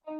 To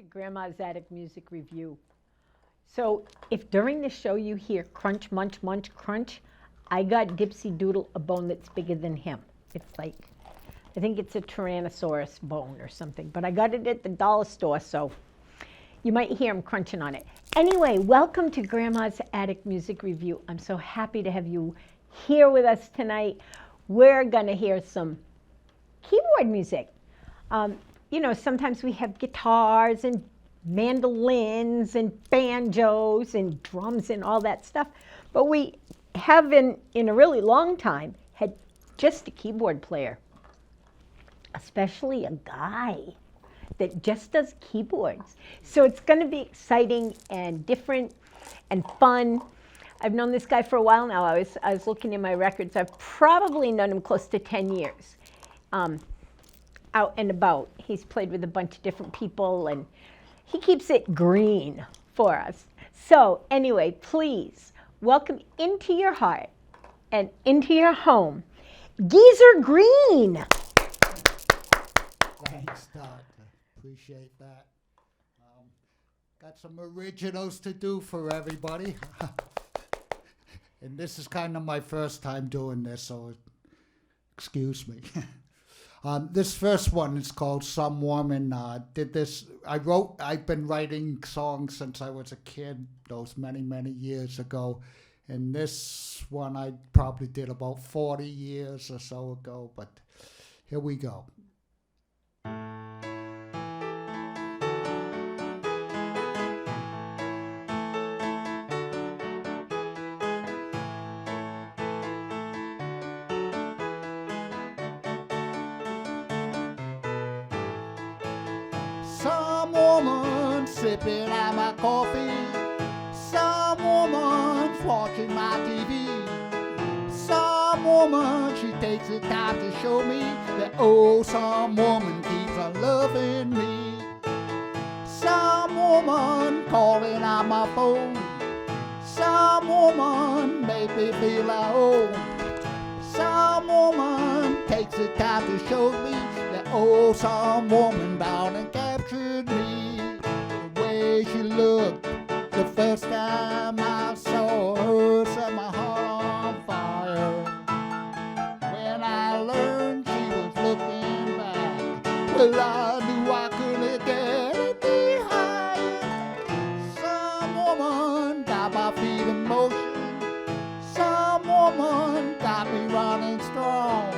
Grandma's Attic Music Review. So if during the show you hear crunch, munch, munch, crunch, I got Dipsy Doodle a bone that's bigger than him. It's like, I think it's a Tyrannosaurus bone or something, but I got it at the dollar store, so you might hear him crunching on it. Anyway, welcome to Grandma's Attic Music Review. I'm so happy to have you here with us tonight. We're going to hear some keyboard music. You know, sometimes we have guitars and mandolins and banjos and drums and all that stuff, but we haven't in a really long time had just a keyboard player, especially a guy that just does keyboards. So it's going to be exciting and different and fun. I've known this guy for a while now. I was looking in my records. I've probably known him close to 10 years. Out and about. He's played with a bunch of different people and he keeps it green for us. So anyway, please welcome into your heart and into your home, Geezer Greene. Thanks, Doc. Appreciate that. Got some originals to do for everybody. And this is kind of my first time doing this, so excuse me. This first one is called Some Woman. I've been writing songs since I was a kid, those many, many years ago. And this one I probably did about 40 years or so ago, but here we go. Some woman sipping on my coffee. Some woman's watching my TV. Some woman, she takes the time to show me that, oh, some woman keeps on loving me. Some woman calling on my phone. Some woman make me feel at home. Some woman takes the time to show me that, oh, some woman bound and captured me. The way she looked the first time I saw her set my heart on fire. When I learned she was looking back, well, I knew I couldn't get any higher. Some woman got my feet in motion. Some woman got me running strong.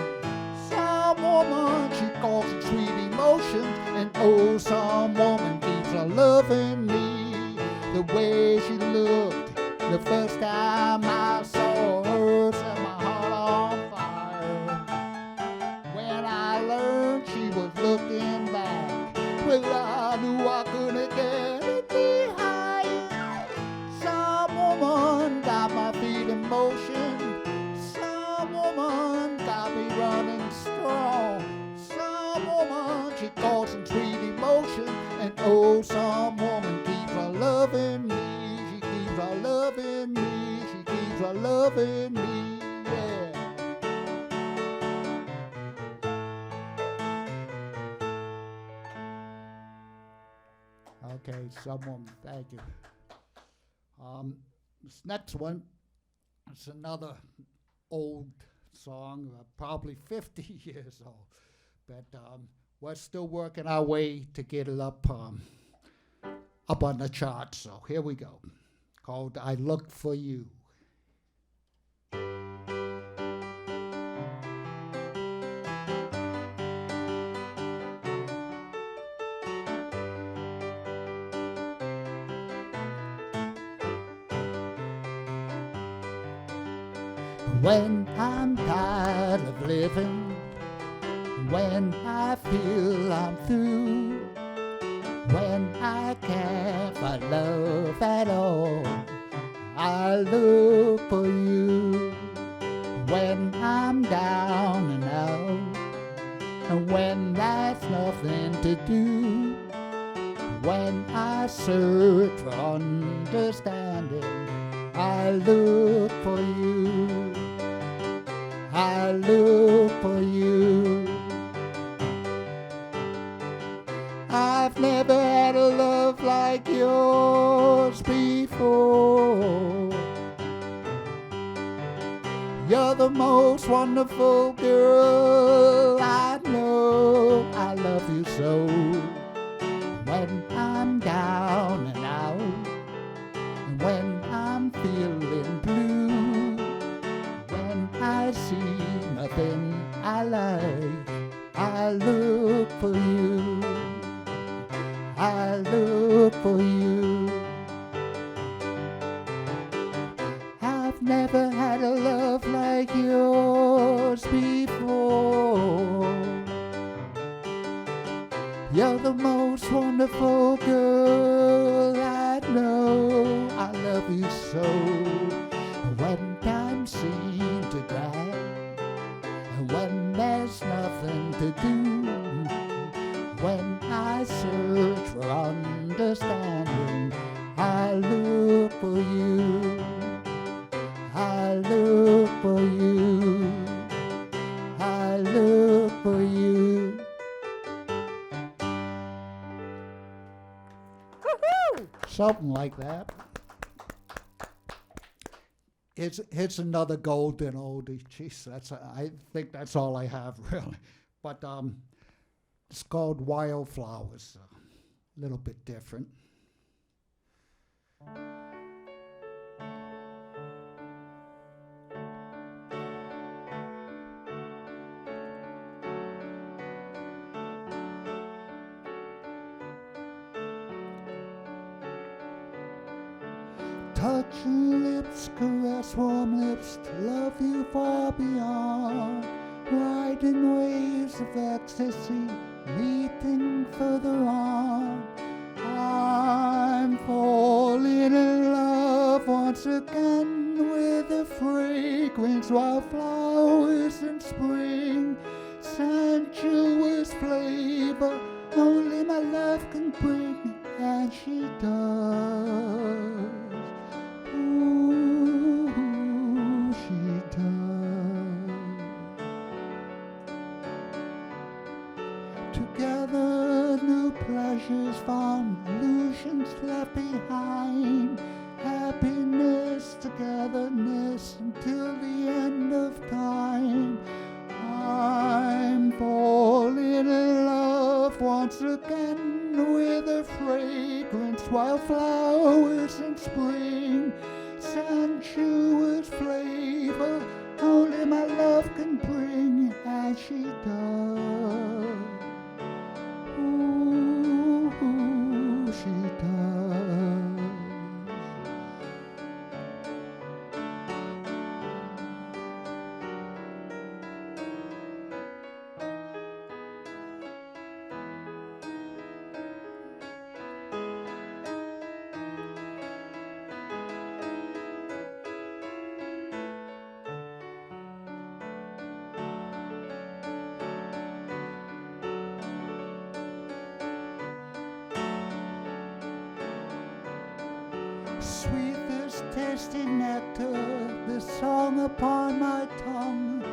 Some woman, she calls it sweet emotion. And oh, some woman keeps on loving me. The way she looked the first time I saw her set my heart on fire. When I learned she was looking back, well, I knew I couldn't get any higher. Some woman got my feet in motion. Some woman got me running strong. Some woman, she calls them sweet emotion. And oh, some woman keeps on loving me. She keeps on loving me. She keeps on loving me. Yeah. Okay, someone, thank you. This next one, it's another old song, probably 50 years old, but we're still working our way to get it up. up on the charts. So here we go. Called I Look for You. When I'm tired of living, when I feel I'm through, when I can't find love at all, I look for you. When I'm down and out, and when there's nothing to do, when I search for understanding, I look for you. I look for you. I've never had a love like yours before. You're the most wonderful girl I know. I love you so. When I'm down and out, and when I'm feeling blue, when I see nothing I like, I look for you. I look for you. I've never had a love like yours before. You're the most wonderful girl I know. I love you so. When times seem to drag, and when there's nothing to do, when I search for understanding, I look for you. I look for you. I look for you. Woohoo! Something like that. It's another golden oldie. Jeez, I think that's all I have really. But it's called Wildflowers. A little bit different. Touching lips, caress warm lips, to love you far beyond. Riding waves of ecstasy, leaping further on. I'm falling in love once again with the fragrance, wildflowers in spring, sensuous flavor, only my love can bring, and she does. Ooh, she does. Together, new pleasures found, illusions left behind. Happiness, togetherness until the end of time. I'm falling in love once again with a fragrance, wildflowers in spring, sensuous flavor, only my love can bring, and she does. Ooh, she does. Sweetest tasting nectar, this song upon my tongue.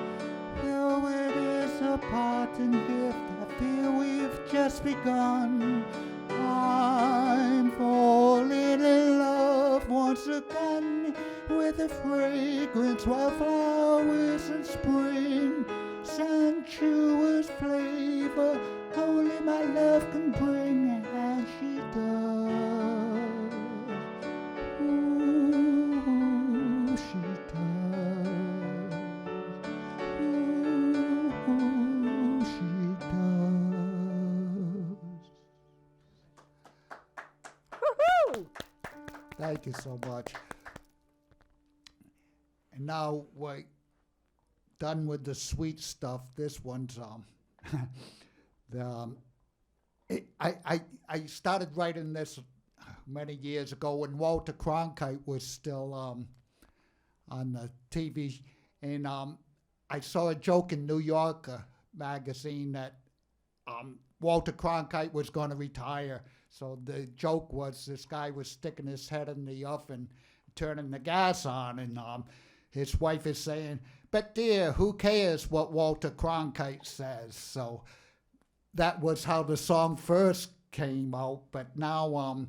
Though it is a parting gift, I feel we've just begun. I'm falling in love once again with the fragrance, wildflowers in spring, sensuous flavor, only my love can bring, and she does. Thank you so much. And now we're done with the sweet stuff. This one's I started writing this many years ago when Walter Cronkite was still on the TV, and I saw a joke in New Yorker magazine that Walter Cronkite was going to retire. So the joke was this guy was sticking his head in the oven, turning the gas on, and his wife is saying, "But dear, who cares what Walter Cronkite says?" So that was how the song first came out, but now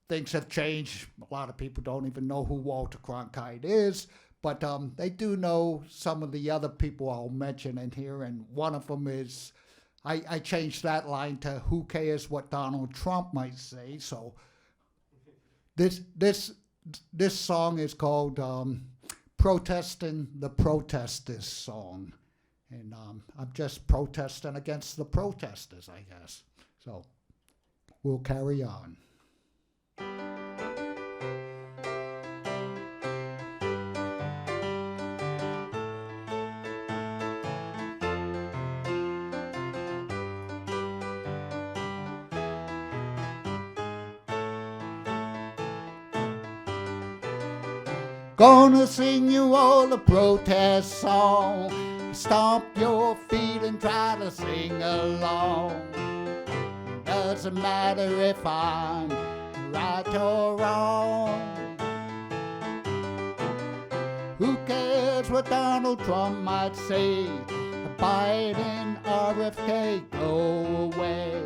things have changed. A lot of people don't even know who Walter Cronkite is, but they do know some of the other people I'll mention in here, and one of them is, I changed that line to "Who cares what Donald Trump might say?" So this song is called "Protesting the Protesters" song, and I'm just protesting against the protesters, I guess. So we'll carry on. Gonna sing you all a protest song. Stomp your feet and try to sing along. Doesn't matter if I'm right or wrong. Who cares what Donald Trump might say? Biden, RFK, go away.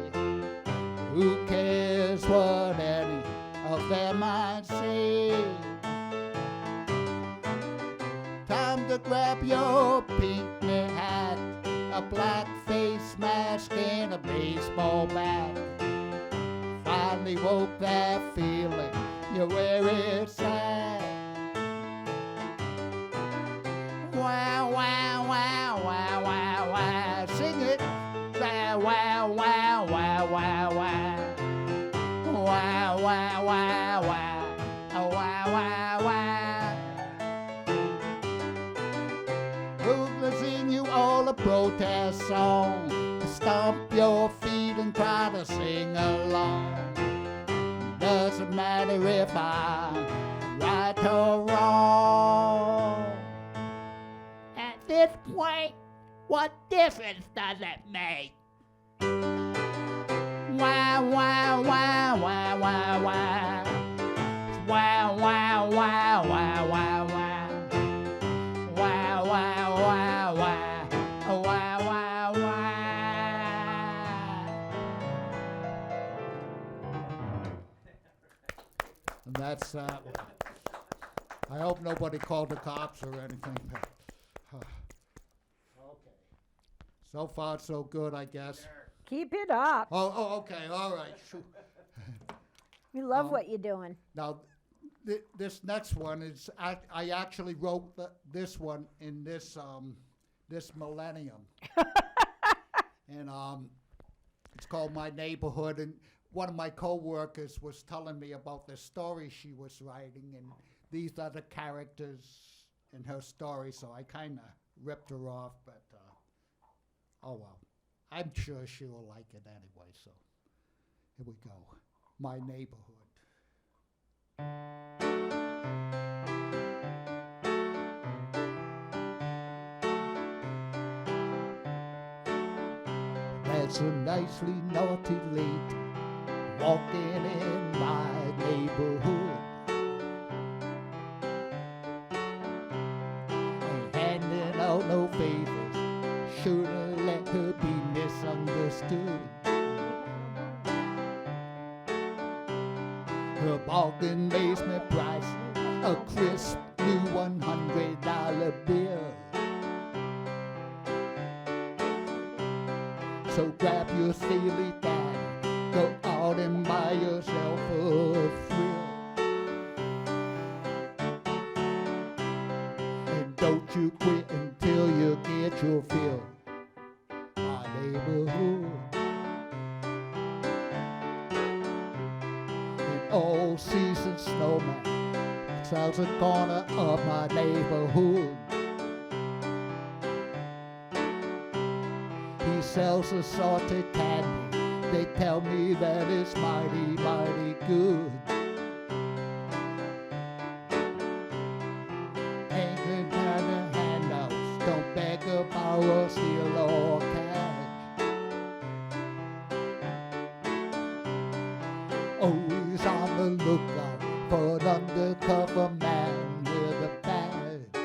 Who cares what any of them might say? Time to grab your pink hat, a black face mask and a baseball bat. Finally woke that feeling, you're where it's at. Wow, wow, wow, wow, wow, wow. Sing it. Wow, wow, wow, wow, wow, wow. Wow, wow, wow, wow. Oh, wow, wow, wow. We'll sing you all a protest song. Stomp your feet and try to sing along. Doesn't matter if I'm right or wrong. At this point, what difference does it make? Wow, wow, wow, wow, wow, wow. Wow, wow, wow, wow, wow, wow. Wow, wow, wow, wow. Wow, wow, wow. And that's that one. I hope nobody called the cops or anything. Okay. So far, so good, I guess. Keep it up. Oh, okay, all right. We love what you're doing. Now, this next one is I actually wrote this one in this millennium, and it's called My Neighborhood. And one of my coworkers was telling me about the story she was writing, and these are the characters in her story. So I kind of ripped her off, but oh well. I'm sure she will like it anyway, so here we go. My Neighborhood. There's a nicely naughty lady walking in my neighborhood, ain't handing out no favors, shouldn't let her be misunderstood. Her bargain basement price, a crisp new $100 bill. So grab your silly bag, go out and buy yourself a thrill. And don't you quit until you get your fill. My neighborhood. And old seasoned snowman sells a corner of my neighborhood. He sells assorted candy. They tell me that it's mighty, mighty good. Ain't kind of handouts. Don't beg or borrow, steal or cash. Always on the lookout for an undercover man with a badge.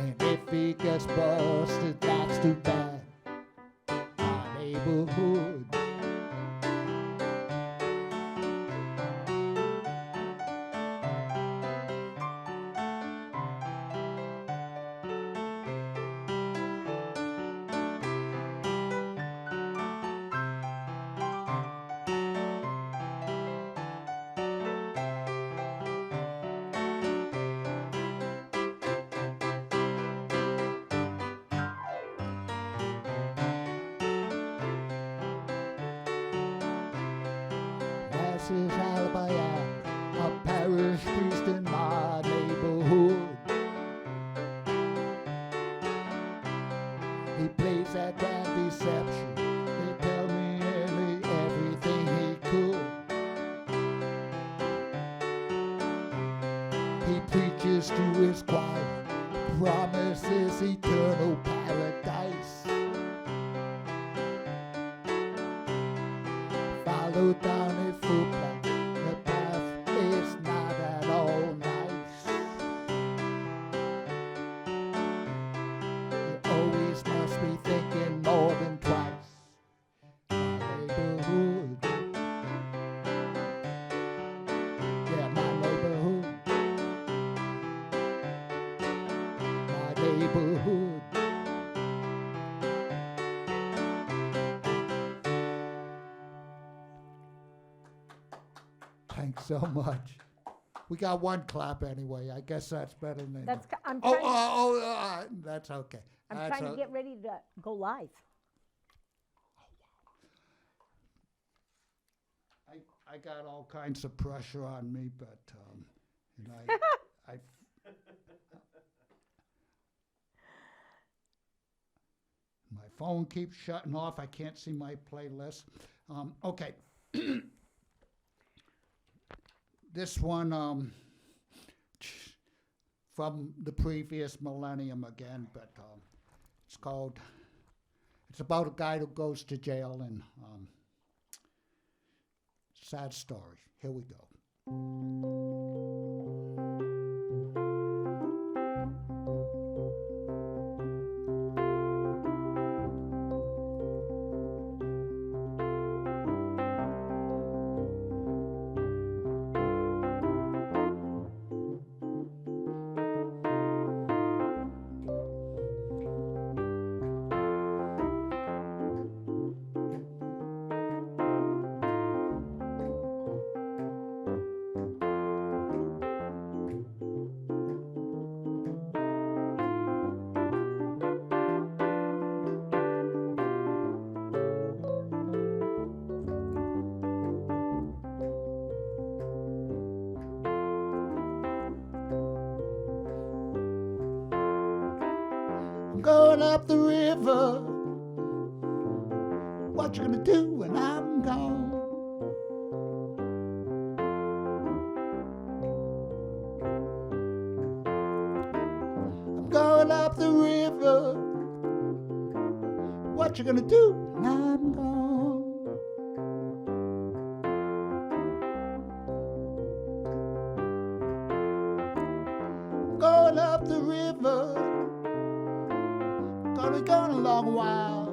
And if he gets busted, that's too bad. My neighborhood. Mrs. Albayak, a parish priest in my neighborhood. He plays that grand deception. They tell me nearly everything he could. He preaches to his choir, promises eternal paradise. Follow down a footpath, the path is not at all nice. You always must be thinking more than twice. My neighborhood, yeah, my neighborhood, my neighborhood. Thanks so much. We got one clap anyway. I guess that's better than. That's, I'm Oh, trying, that's okay. I'm That's trying to get ready to go live. I got all kinds of pressure on me, but and I my phone keeps shutting off. I can't see my playlist. Okay. This one from the previous millennium again, but it's about a guy who goes to jail and sad story. Here we go. I'm going up the river. What you gonna do when I'm gone? I'm going up the river. What you gonna do when I'm gone? I'm going up the river. Gonna be gone a long while.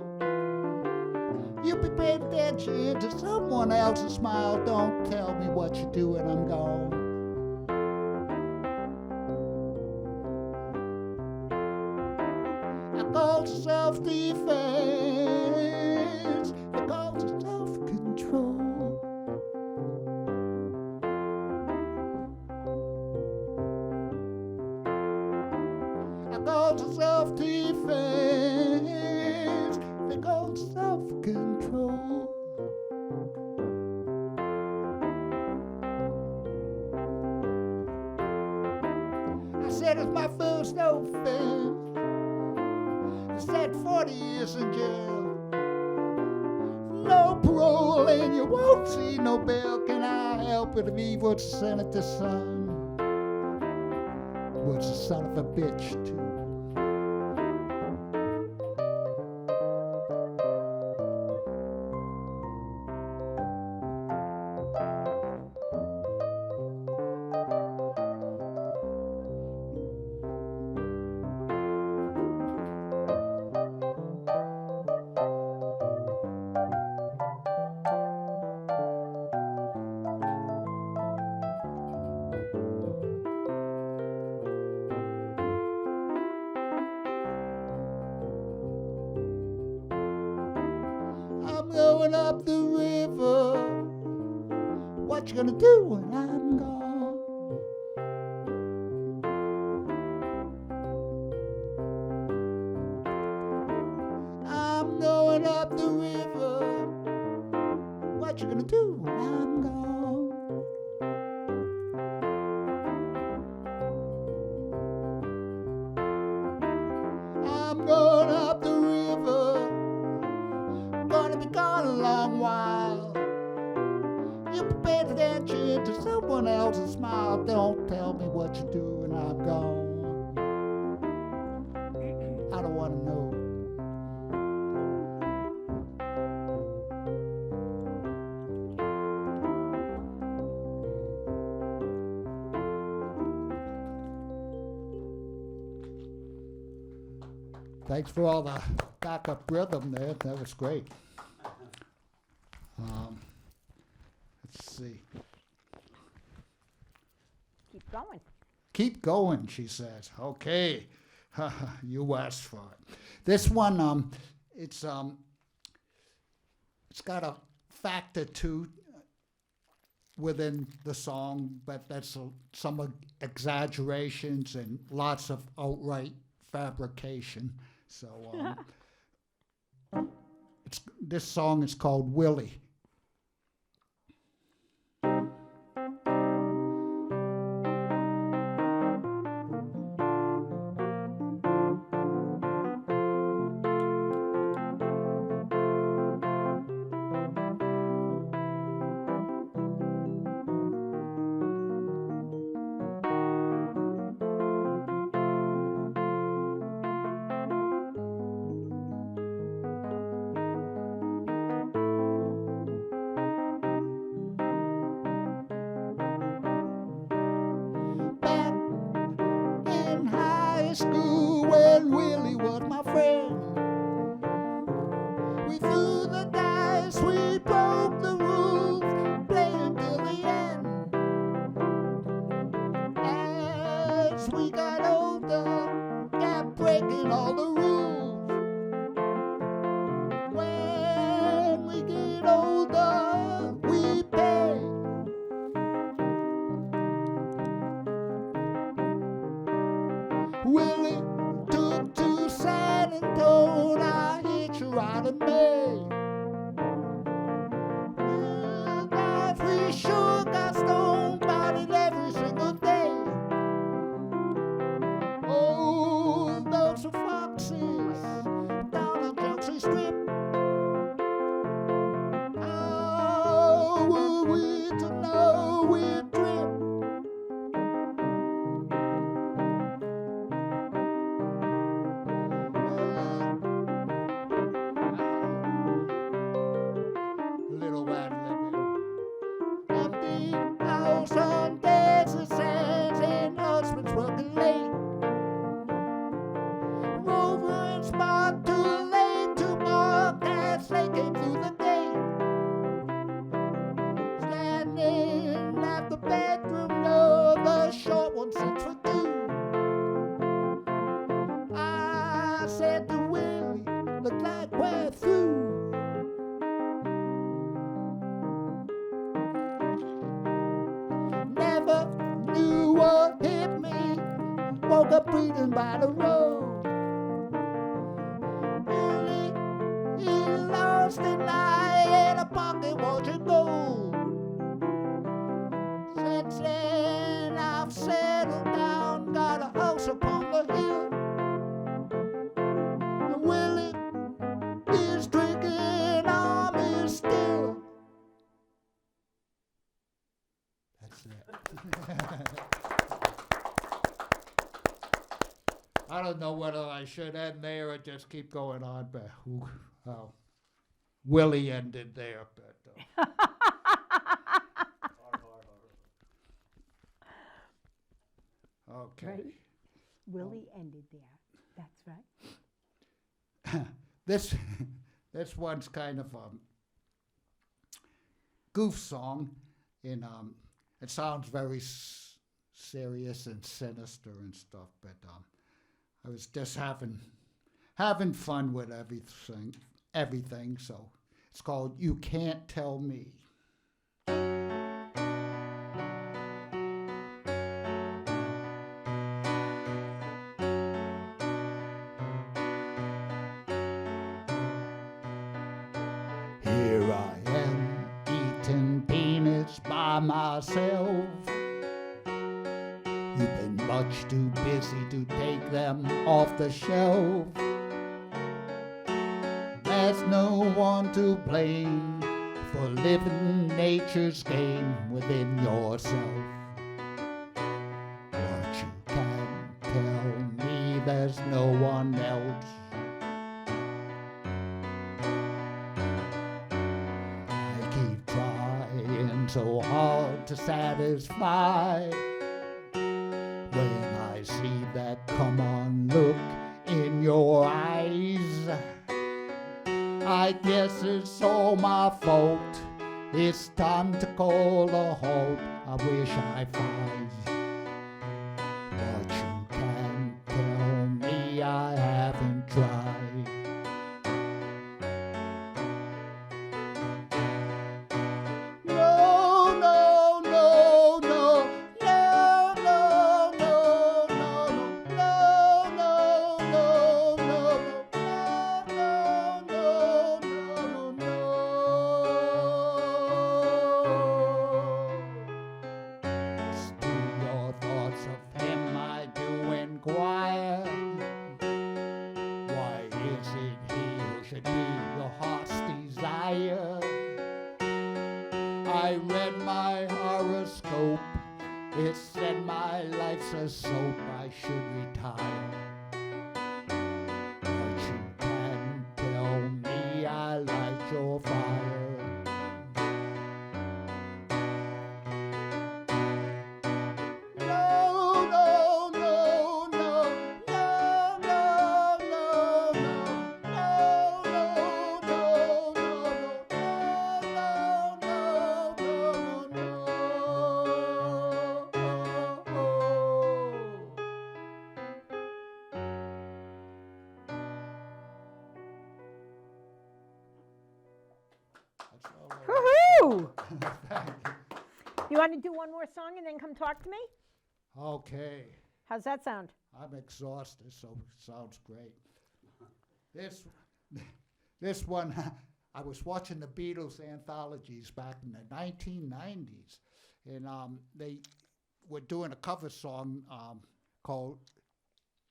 You be paying attention to someone else's smile. Don't tell me what you do when I'm gone. I call to self-defense. I call to self-control. I call to self-defense. They call self-control. said it's my first offense. He said 40 years in jail. No parole and you won't see no bail. Can I help it if he was a senator's son? Was a son of a bitch too. I'm going up the river. What you gonna do when I'm gone? I'm going up the river. What you gonna do when I'm gone? I'm going up the river. Gonna be gone a long while. You pay attention to someone else's smile. Don't tell me what you do when I'm gone. I don't want to know. Thanks for all the backup rhythm there. That was great. Let's see. Keep going. Keep going, she says. Okay. You asked for it. This one, it's got a fact or two within the song, but that's some exaggerations and lots of outright fabrication. So this song is called Willie. School when Willie was my friend. We threw the dice, we broke the rules, playing till the end. As we got older, kept breaking all the rules. When we get older, we pay. Willie took to San Antonio, I hitched a ride in May. Well, guys, we sure got stoned about it every single day. Oh, those are foxes down on Chelsea Strip. How were we to know we'd trip? Little white living. Empty house on desert sands and husbands working late. Rover and Spot too late to mark as they came through the gate. Standing at the bedroom door, the short one sits for two. I said to Willie, look like we're through. Never knew what hit me. Woke up breathing by the road. Willie, he lost an eye in a pocket watch of gold. Since then I've settled down, got a house I don't know whether I should end there or just keep going on, but Willie ended there. But okay. Right. Willie ended there. That's right. This one's kind of a goof song, and it sounds very serious and sinister and stuff. But I was just having fun with everything. So it's called "You Can't Tell Me." Here I am eating peanuts by myself. You've been much too busy to take them off the shelf. There's no one to blame for living nature's game within yourself. But you can't tell me there's no one else. I keep trying so hard to satisfy when I see that come on look in your eyes. I guess it's all my fault. It's time to call a halt. I wish I find. But you can't tell me I haven't tried. No, no, no, no, no, no, no, no, no, no, no, no, no, no, no, Still your thoughts of him I do inquire. Why is it he who should be your heart's desire? I read my horoscope. It said my life's a soap. I should retire. But you can't tell me I light your fire. No, no, no, no, no, no, no, no, no, no, no, Woohoo! You want to do one more song and then come talk to me? Okay. How's that sound? I'm exhausted, so it sounds great. This one, I was watching the Beatles anthologies back in the 1990s, and they were doing a cover song called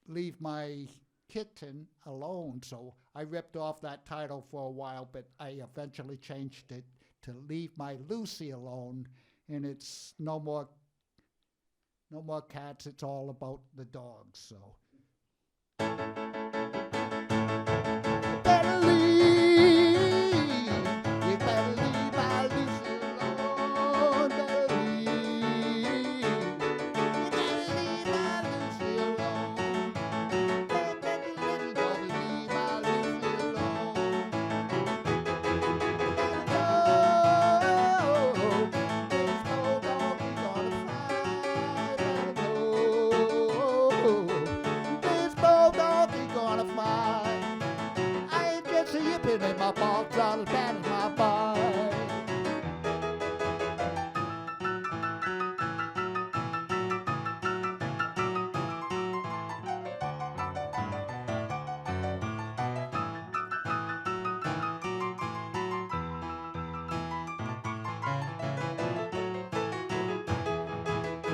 "Leave My Kitten Alone." So I ripped off that title for a while, but I eventually changed it to "Leave My Lucy Alone," and it's no more cats. It's all about the dogs. So. Better leave. You better leave my Lucy alone. Better leave. You better leave my Lucy alone. Better leave my Lucy alone. This bulldog is gonna fly. I ain't just a yipping in my balls all as bad as my boy.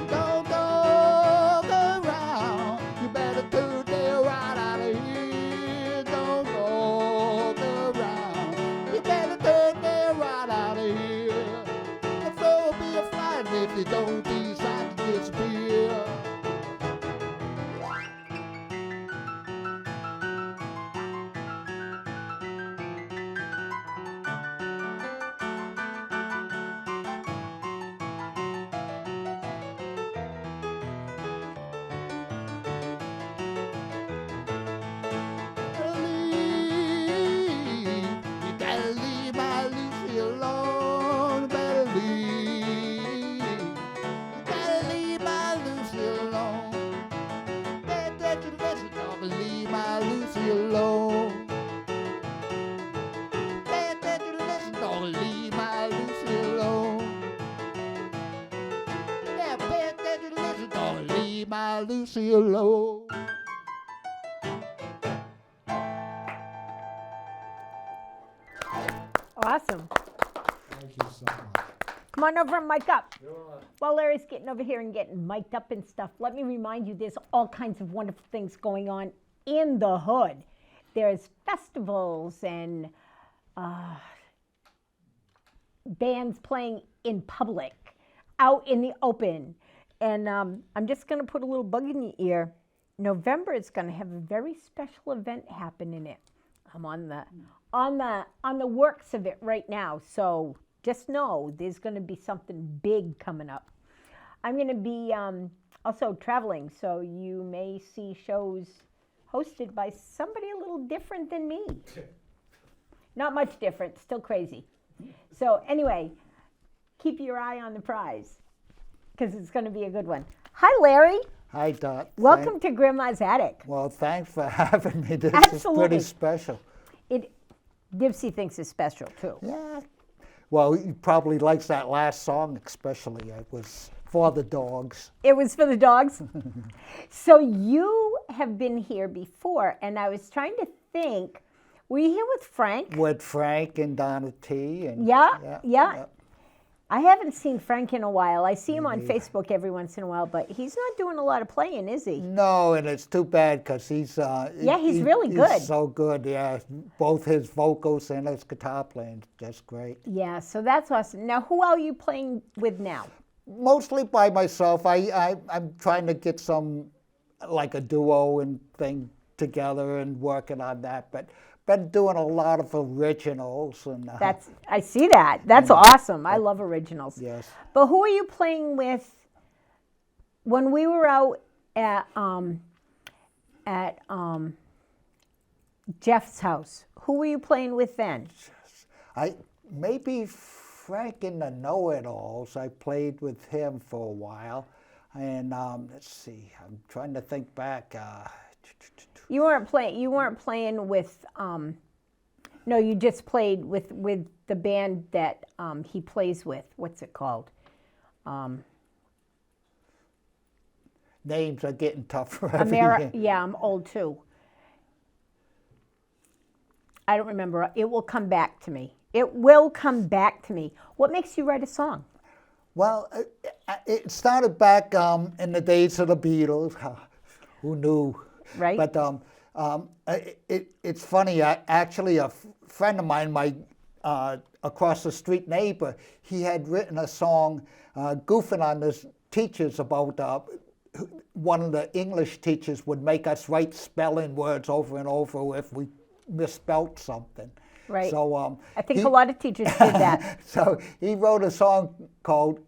Don't go around. You better do the right out of here. Don't go around. You better turn the Lucille Lowe. Awesome. Thank you so much. Come on over and mic up. While Larry's getting over here and getting mic'd up and stuff, let me remind you there's all kinds of wonderful things going on in the hood. There's festivals and bands playing in public, out in the open. And I'm just going to put a little bug in your ear. November is going to have a very special event happen in it. I'm on the works of it right now, so just know there's going to be something big coming up. I'm going to be also traveling, so you may see shows hosted by somebody a little different than me. Not much different, still crazy. So anyway, keep your eye on the prize, because it's going to be a good one. Hi, Larry. Hi, Dot. Welcome to Grandma's Attic. Well, thanks for having me. This Absolutely. is pretty special. Dipsy thinks it's special, too. Yeah. Well, he probably likes that last song especially. It was for the dogs. It was for the dogs? So you have been here before, and I was trying to think, were you here with Frank? With Frank and Donna T. And Yeah. I haven't seen Frank in a while. I see him on Facebook every once in a while, but he's not doing a lot of playing, is he? No, and it's too bad because he's he's really good. He's so good, yeah. Both his vocals and his guitar playing, just great. Yeah, so that's awesome. Now, who are you playing with now? Mostly by myself. I'm trying to get some, like a duo and thing together and working on that, but been doing a lot of originals. And I see that. That's awesome. I love originals. Yes. But who are you playing with when we were out at Jeff's house? Who were you playing with then? Maybe Frank in the Know-It-Alls. I played with him for a while. And let's see, I'm trying to think back. You weren't playing with. No, you just played with the band that he plays with. What's it called? Names are getting tougher every year. Yeah, I'm old too. I don't remember. It will come back to me. It will come back to me. What makes you write a song? Well, it started back in the days of the Beatles. Who knew? Right. But it's funny. Actually, a friend of mine, my across the street neighbor, he had written a song goofing on the teachers about one of the English teachers would make us write spelling words over and over if we misspelt something. Right. So I think a lot of teachers did that. So he wrote a song called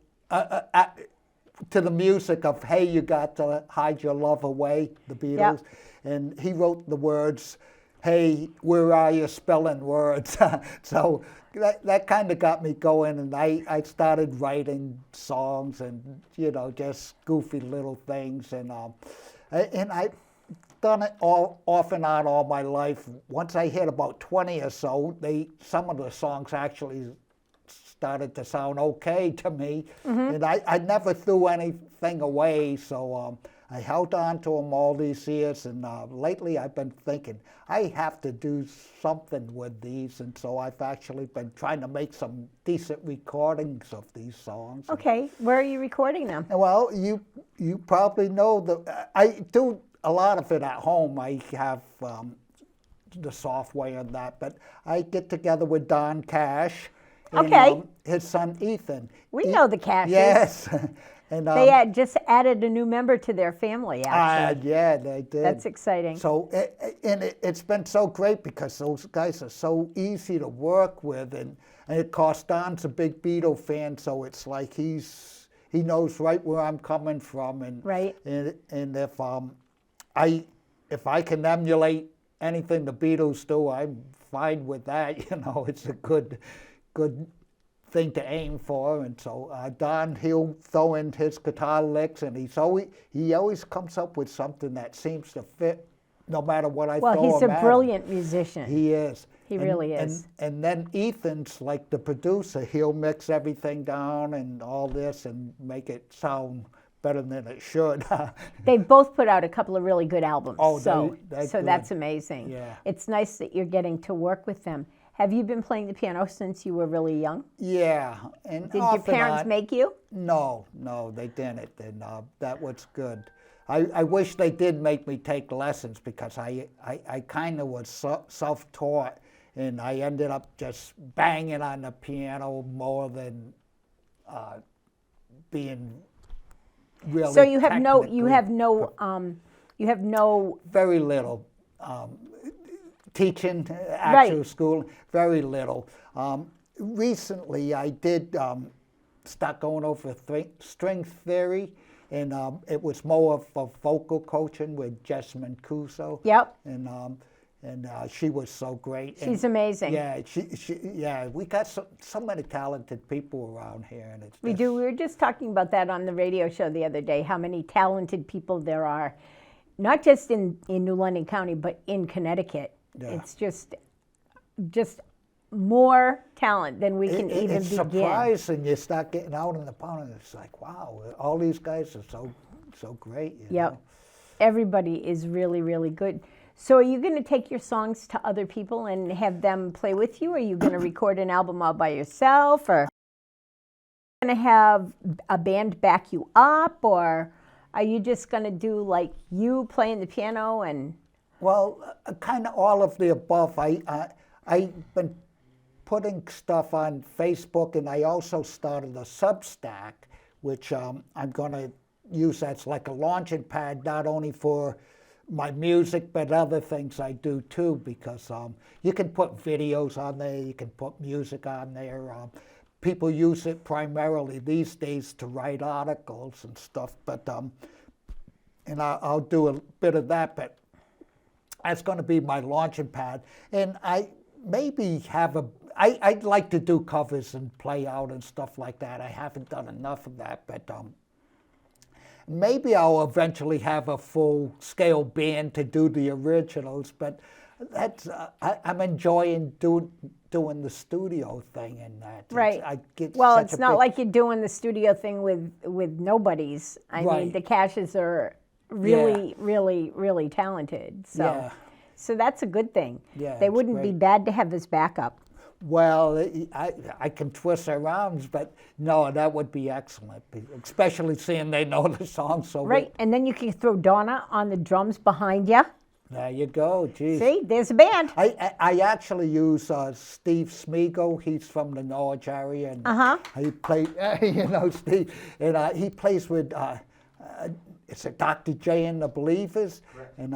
to the music of "Hey, You Got to Hide Your Love Away," the Beatles. Yep. And he wrote the words, "Hey, where are you spelling words?" So that kind of got me going, and I started writing songs and just goofy little things, and I've done it all off and on all my life. Once I hit about 20 or so, some of the songs actually started to sound okay to me, and I never threw anything away, so I held on to them all these years, and lately I've been thinking, I have to do something with these, and so I've actually been trying to make some decent recordings of these songs. Okay, where are you recording them? Well, you probably know I do a lot of it at home. I have the software and that, but I get together with Don Cash and his son Ethan. We know the Cashes. Yes. And, they had just added a new member to their family, actually. Yeah, they did. That's exciting. So, it's been so great because those guys are so easy to work with, and of course Don's a big Beatle fan, so it's like he knows right where I'm coming from, and right. And if I can emulate anything the Beatles do, I'm fine with that. It's a good thing to aim for, and so Don, he'll throw in his guitar licks, and he always comes up with something that seems to fit, no matter what I throw him at. Well, he's a brilliant musician. He is. He really is. And then Ethan's like the producer. He'll mix everything down and all this and make it sound better than it should. They've both put out a couple of really good albums. Oh, so that's so good. that's amazing. Yeah. It's nice that you're getting to work with them. Have you been playing the piano since you were really young? Yeah. And Did your parents make you? No, they didn't, and that was good. I wish they did make me take lessons because I kind of was self-taught, and I ended up just banging on the piano more than being really. So you have no very little teaching, actual school, very little. Recently, I did start going over string theory, and it was more of vocal coaching with Jess Mancuso. Yep. And she was so great. She's amazing. Yeah, we got so many talented people around here, and it's We do. We were just talking about that on the radio show the other day. How many talented people there are, not just in New London County, but in Connecticut. Yeah. It's just more talent than we can even it's begin. surprising. You start getting out in the pond, and it's like, wow, all these guys are so great. You know? Everybody is really, really good. So are you going to take your songs to other people and have them play with you? Or are you going to record an album all by yourself? Or are you going to have a band back you up? Or are you just going to do like you playing the piano and... Well, kind of all of the above. I've been putting stuff on Facebook, and I also started a Substack, which I'm going to use as like a launching pad, not only for my music, but other things I do too, because you can put videos on there, you can put music on there. People use it primarily these days to write articles and stuff, but and I'll do a bit of that, but that's going to be my launching pad. And I maybe have I'd like to do covers and play out and stuff like that. I haven't done enough of that, but maybe I'll eventually have a full-scale band to do the originals, but that's I'm enjoying doing the studio thing and that. Right. Well, it's not like you're doing the studio thing with nobodies. I mean, the Cashes are really, really, really talented. So that's a good thing. Yeah, they wouldn't be bad to have as backup. Well, I can twist their arms, but no, that would be excellent, especially seeing they know the song so well. Right, and then you can throw Donna on the drums behind you. There you go, geez. See, there's a band. I actually use Steve Smigo. He's from the Norwich area, and he plays, Steve, and he plays with, it's a Dr. J and the Believers, and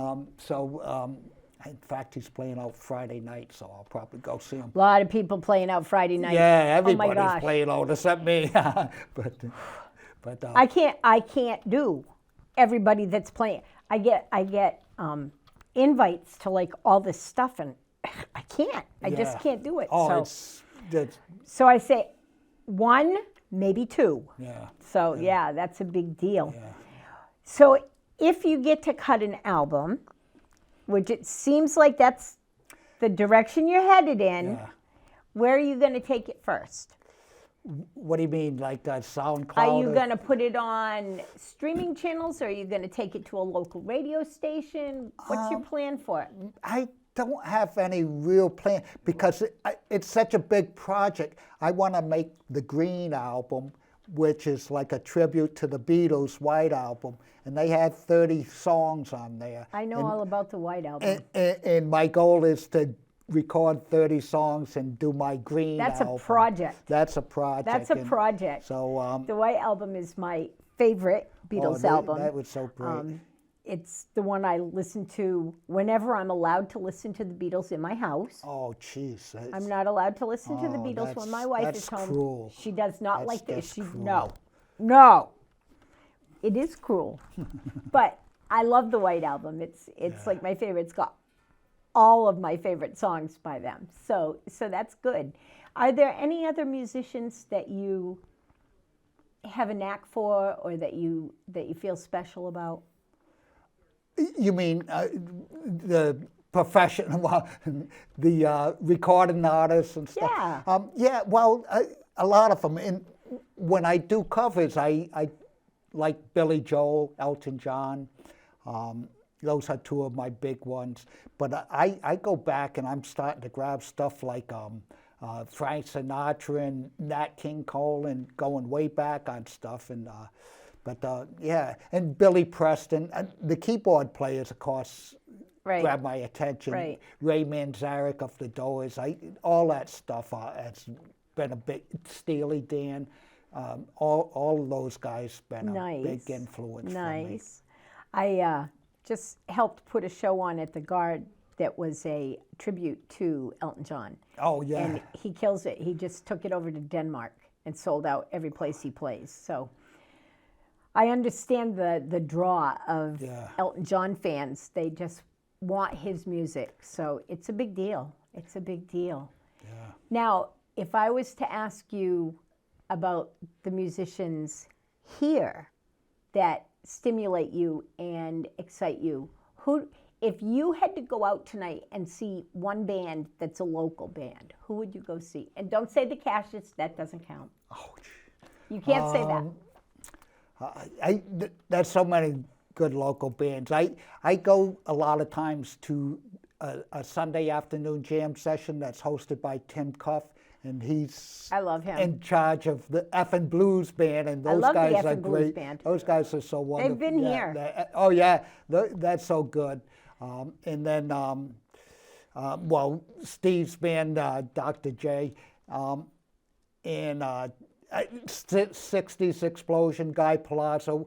in fact, he's playing out Friday night, so I'll probably go see him. A lot of people playing out Friday night. Yeah, everybody's playing out except me. but I can't do everybody that's playing. I get invites to like all this stuff, and I can't. I just can't do it. Oh, so I say 1, maybe 2. Yeah. So yeah, that's a big deal. Yeah. So if you get to cut an album, which it seems like that's the direction you're headed in, where are you going to take it first? What do you mean, like SoundCloud? Are you going to put it on streaming channels, or are you going to take it to a local radio station? What's your plan for it? I don't have any real plan because it's such a big project. I want to make the Green album, which is like a tribute to the Beatles' White Album, and they had 30 songs on there. I know all about the White Album. And my goal is to record 30 songs and do my Green album. That's a project. That's a project. That's a project. So the White Album is my favorite Beatles album. That was so great. It's the one I listen to whenever I'm allowed to listen to the Beatles in my house. Oh, jeez. I'm not allowed to listen to the Beatles when my wife is home. That's cruel. She does not like this. Cruel. No. It is cruel. But I love the White Album. It's like my favorite. It's got all of my favorite songs by them. So that's good. Are there any other musicians that you have a knack for, or that you feel special about? You mean the professional, the recording artists and stuff? Yeah. Well, a lot of them. And when I do covers, I like Billy Joel, Elton John. Those are two of my big ones. But I go back and I'm starting to grab stuff like Frank Sinatra and Nat King Cole and going way back on stuff. And yeah, and Billy Preston. And the keyboard players, of course, grab my attention. Right. Ray Manzarek of the Doors, all that stuff has been a big, Steely Dan, all of those guys been a big influence for me. I just helped put a show on at the Guard that was a tribute to Elton John. Oh, yeah. And he kills it. He just took it over to Denmark and sold out every place he plays. So I understand the draw of Elton John fans. They just want his music. So it's a big deal. It's a big deal. Yeah. Now, if I was to ask you about the musicians here that stimulate you and excite you, if you had to go out tonight and see one band that's a local band, who would you go see? And don't say the Cashes, that doesn't count. Oh, you can't say that. There's so many good local bands. I go a lot of times to a Sunday afternoon jam session that's hosted by Tim Cuff, and I love him. in charge of the Effin' Blues Band, and those guys are great. Those guys are so wonderful. They've been here. Oh yeah, that's so good. And then, well, Steve's band, Dr. J, and 60s Explosion, Guy Palazzo.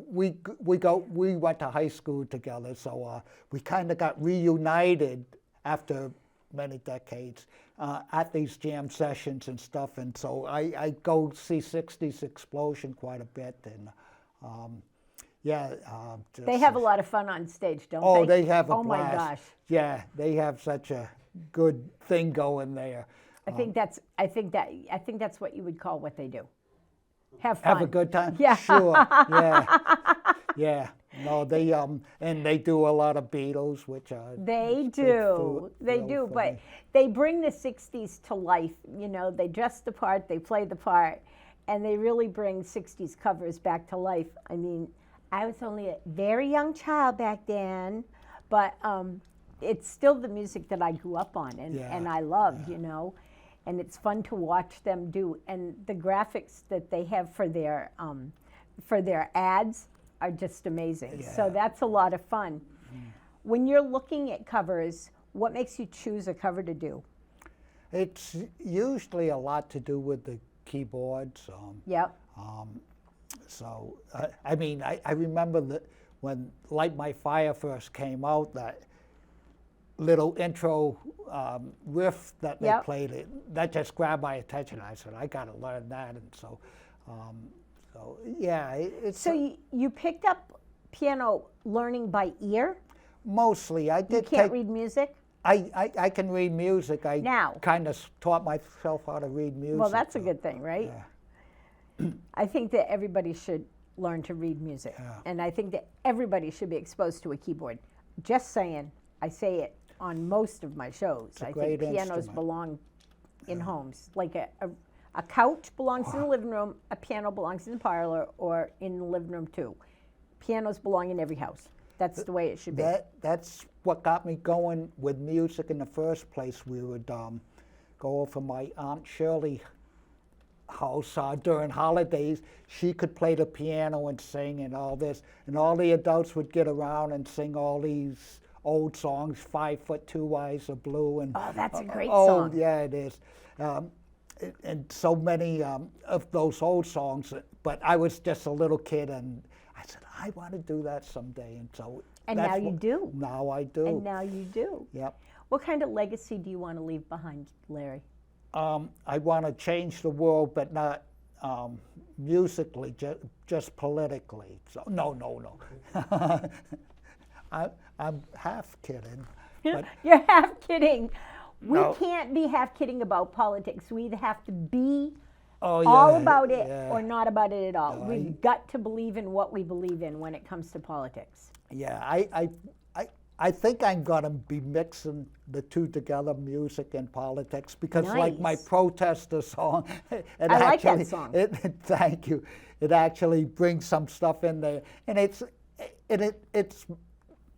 We went to high school together, so we kind of got reunited after many decades at these jam sessions and stuff, and so I go see 60s Explosion quite a bit, and yeah. They have a lot of fun on stage, don't they? Oh, they have a blast. Oh my gosh. Yeah, they have such a good thing going there. I think that's what you would call what they do. Have fun. Have a good time. Yeah. Sure. Yeah. Yeah. No, they and they do a lot of Beatles, which are they do. But they bring the 60s to life. You know, they dress the part, they play the part, and they really bring 60s covers back to life. I mean, I was only a very young child back then, but it's still the music that I grew up on and I loved, you know. And it's fun to watch them do. And the graphics that they have for their ads are just amazing. Yeah. So that's a lot of fun. When you're looking at covers, what makes you choose a cover to do? It's usually a lot to do with the keyboards. Yep. So, I mean, I remember that when Light My Fire first came out, that little intro riff that they played, that just grabbed my attention. I said, I got to learn that. And so, yeah. So you picked up piano learning by ear? Mostly. I did. You can't read music? I can read music. I kind of taught myself how to read music. Well, that's a good thing, right? Yeah. I think that everybody should learn to read music. Yeah. And I think that everybody should be exposed to a keyboard. Just saying, I say it on most of my shows. I think pianos belong in homes. Like a couch belongs in the living room, a piano belongs in the parlor, or in the living room too. Pianos belong in every house. That's the way it should be. That's what got me going with music in the first place. We would go over my Aunt Shirley house during holidays. She could play the piano and sing and all this, and all the adults would get around and sing all these old songs, 5 Foot 2 Eyes of Blue, and that's a great song. Oh yeah, it is, and so many of those old songs. But I was just a little kid, and I said I want to do that someday, and so. And now you do. Now I do. And now you do. Yep. What kind of legacy do you want to leave behind, Larry? I want to change the world, but not musically, just politically. So no. I'm half kidding. But You're half kidding. We can't be half kidding about politics. We either have to be all about it or not about it at all. We've got to believe in what we believe in when it comes to politics. Yeah, I think I'm going to be mixing the two together, music and politics, because like my Nice. protester song, I like that song. Thank you. It actually brings some stuff in there, and it's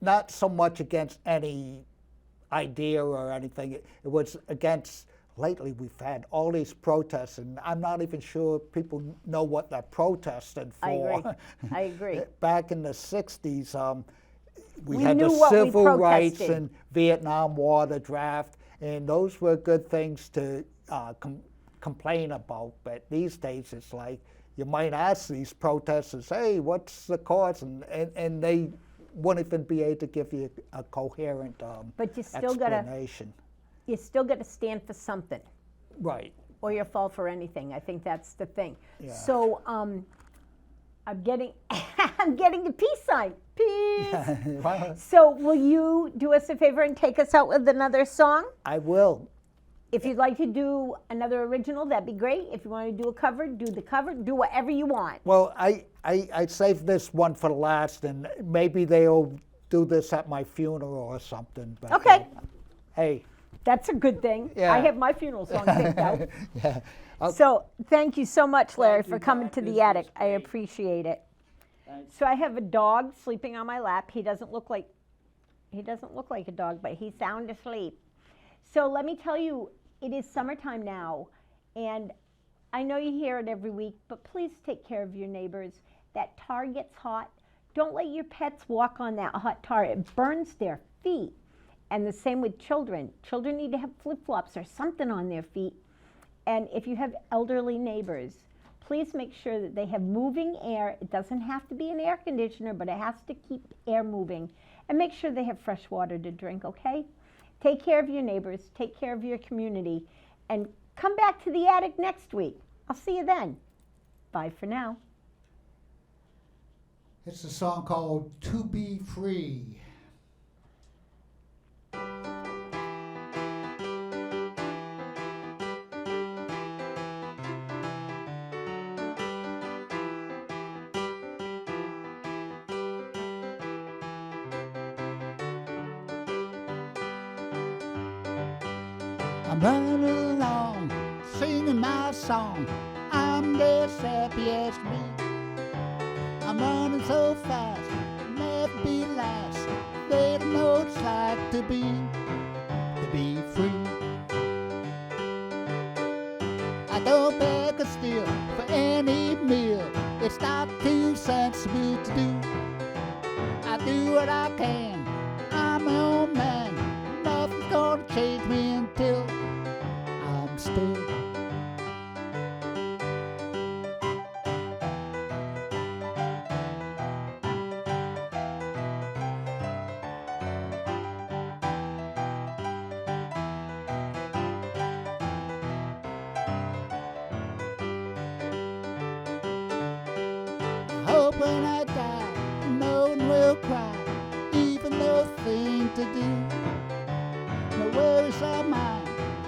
not so much against any idea or anything. It was against. Lately, we've had all these protests, and I'm not even sure people know what they're protesting for. I agree. Back in the 60s, we We had the knew what we civil rights protested. and Vietnam War, the draft, and those were good things to complain about. But these days, it's like you might ask these protesters, hey, what's the cause? And they wouldn't even be able to give you a coherent But you still gotta explanation. you still got to stand for something, Right. or you'll fall for anything. I think that's the thing. Yeah. So I'm getting I'm getting the peace sign. Peace. Well, So will you do us a favor and take us out with another song? I will. If you'd like to do another original, that'd be great. If you want to do a cover, do the cover. Do whatever you want. Well, I saved this one for the last, and maybe they'll do this at my funeral or something. But, Okay. Hey. That's a good thing. Yeah. I have my funeral song picked out. Yeah. So thank you so much, Larry, Thank for you, coming Doc. to This the attic. was I great. appreciate it. Thanks. So I have a dog sleeping on my lap. He doesn't look like a dog, but he's sound asleep. So let me tell you, it is summertime now, and I know you hear it every week, but please take care of your neighbors. That tar gets hot. Don't let your pets walk on that hot tar. It burns their feet. And the same with children. Children need to have flip-flops or something on their feet. And if you have elderly neighbors, please make sure that they have moving air. It doesn't have to be an air conditioner, but it has to keep air moving. And make sure they have fresh water to drink, okay? Take care of your neighbors, take care of your community, and come back to the attic next week. I'll see you then. Bye for now. It's a song called To Be Free. I'm running along, singing my song. I'm the happiest me. I'm running so fast, never be last. They don't know what it's like to be free. I don't beg or steal for any meal. It's not too sensible to do. I do what I can. I'm my own man. Nothing's gonna change me until I'm still. I hope when I die, no one will cry, even no thing to do. No worries are mine,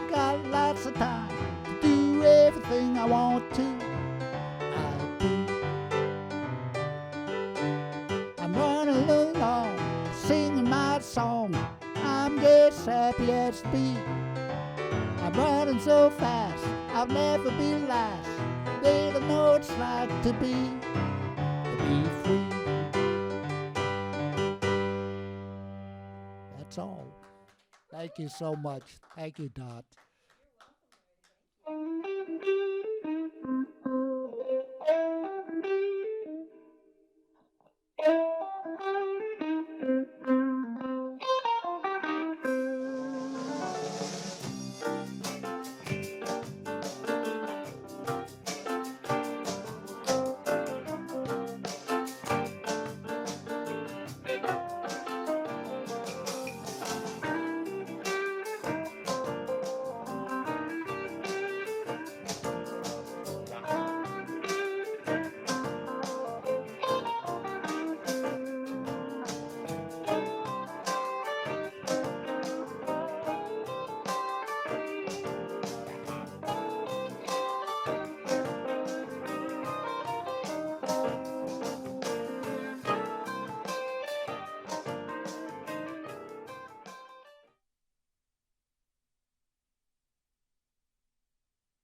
got lots of time to do everything I want to. I do. I'm running along, singing my song. I'm just happy as be. I'm running so fast, I'll never be last. They don't know what it's like to be free. That's all. Thank you so much. Thank you, Dot.